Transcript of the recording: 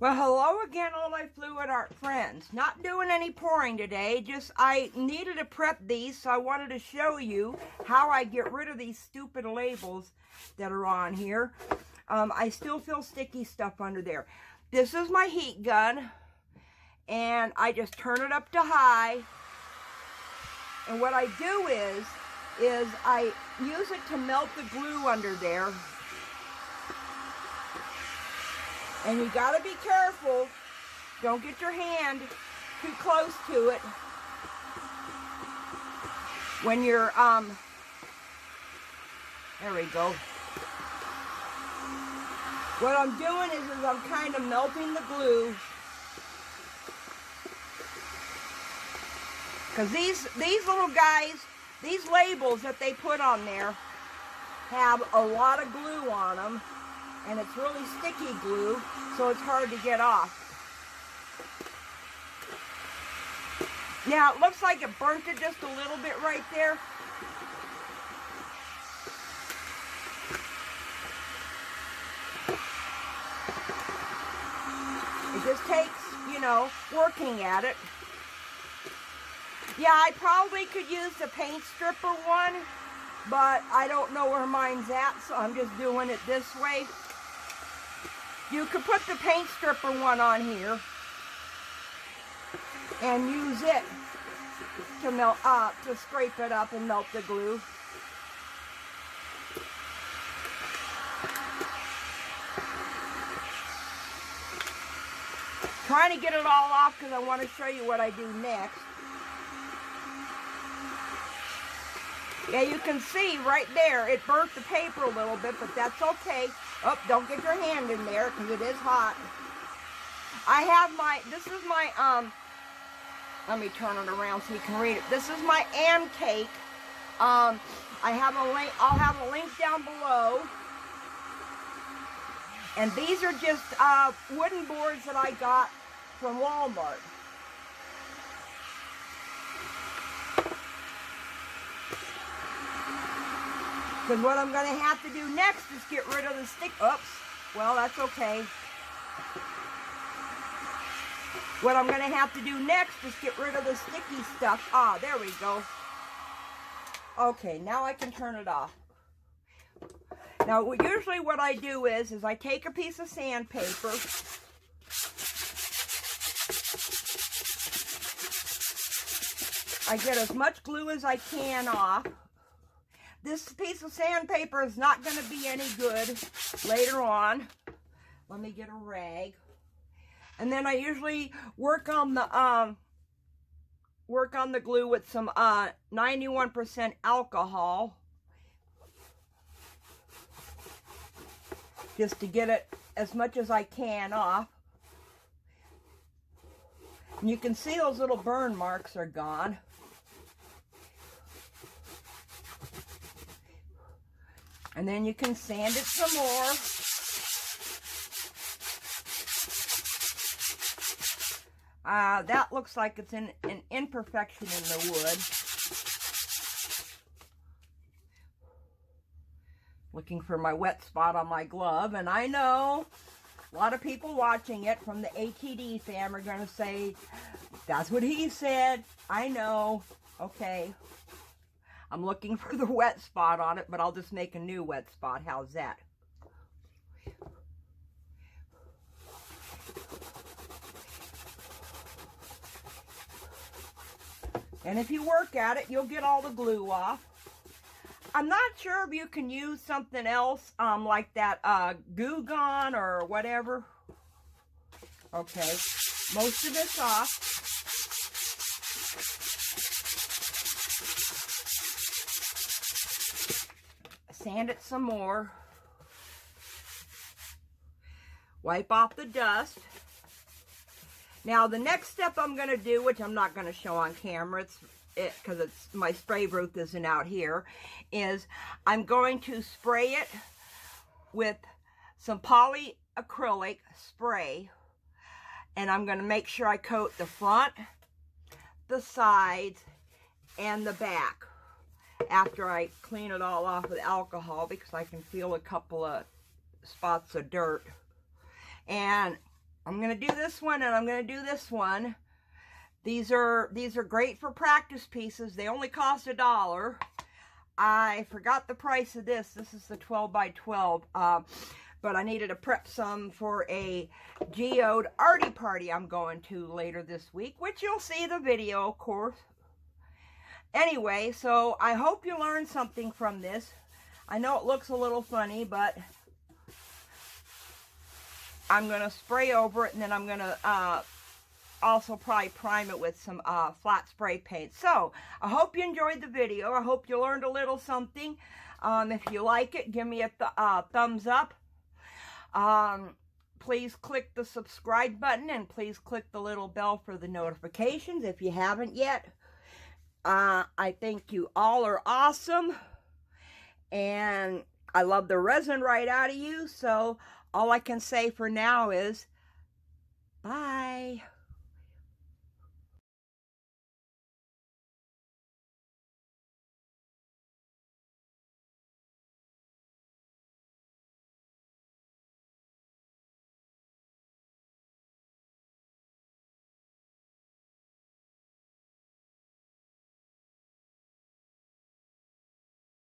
Well, hello again, all my fluid art friends. Not doing any pouring today, just I needed to prep these, so I wanted to show you how I get rid of these stupid labels that are on here. I still feel sticky stuff under there. This is my heat gun, and I just turn it up to high. And what I do is I use it to melt the glue under there. And you gotta be careful. Don't get your hand too close to it when you're, there we go. What I'm doing is I'm kind of melting the glue. Because these little guys, these labels that they put on there have a lot of glue on them. And it's really sticky glue, so it's hard to get off. Now, it looks like it burnt it just a little bit right there. It just takes, you know, working at it. Yeah, I probably could use the paint stripper one, but I don't know where mine's at, so I'm just doing it this way. You could put the paint stripper one on here and use it to melt up, to scrape it up and melt the glue. Trying to get it all off because I want to show you what I do next. Yeah, you can see right there, it burnt the paper a little bit, but that's okay. Oh, don't get your hand in there because it is hot. I have my, this is my, let me turn it around so you can read it. This is my cake. I have a link, I'll have a link down below. And these are just wooden boards that I got from Walmart. Because what I'm going to have to do next is get rid of the stick. Oops. Well, that's okay. What I'm going to have to do next is get rid of the sticky stuff. Ah, there we go. Okay, now I can turn it off. Now, usually what I do is I take a piece of sandpaper. I get as much glue as I can off. This piece of sandpaper is not going to be any good later on. Let me get a rag. And then I usually work on the glue with some 91% alcohol. Just to get it as much as I can off. And you can see those little burn marks are gone. And then you can sand it some more. That looks like it's an imperfection in the wood. Looking for my wet spot on my glove. And I know a lot of people watching it from the ATD fam are going to say, that's what he said. I know. Okay. I'm looking for the wet spot on it, but I'll just make a new wet spot. How's that? And if you work at it, you'll get all the glue off. I'm not sure if you can use something else, like that Goo Gone or whatever. Okay, most of it's off. Sand it some more. Wipe off the dust. Now the next step I'm going to do, which I'm not going to show on camera, because it's my spray booth isn't out here, is I'm going to spray it with some polyacrylic spray, and I'm going to make sure I coat the front, the sides, and the back after I clean it all off with alcohol, because I can feel a couple of spots of dirt. And I'm going to do this one and I'm going to do this one. These are great for practice pieces. They only cost $1. I forgot the price of this. This is the 12 by 12. But I needed to prep some for a geode arty party I'm going to later this week, which you'll see the video, of course. Anyway, so I hope you learned something from this. I know it looks a little funny, but I'm going to spray over it, and then I'm going to also probably prime it with some flat spray paint. So, I hope you enjoyed the video. I hope you learned a little something. If you like it, give me a thumbs up. Please click the subscribe button, and please click the little bell for the notifications if you haven't yet. I think you all are awesome, and I love the resin right out of you. So all I can say for now is bye.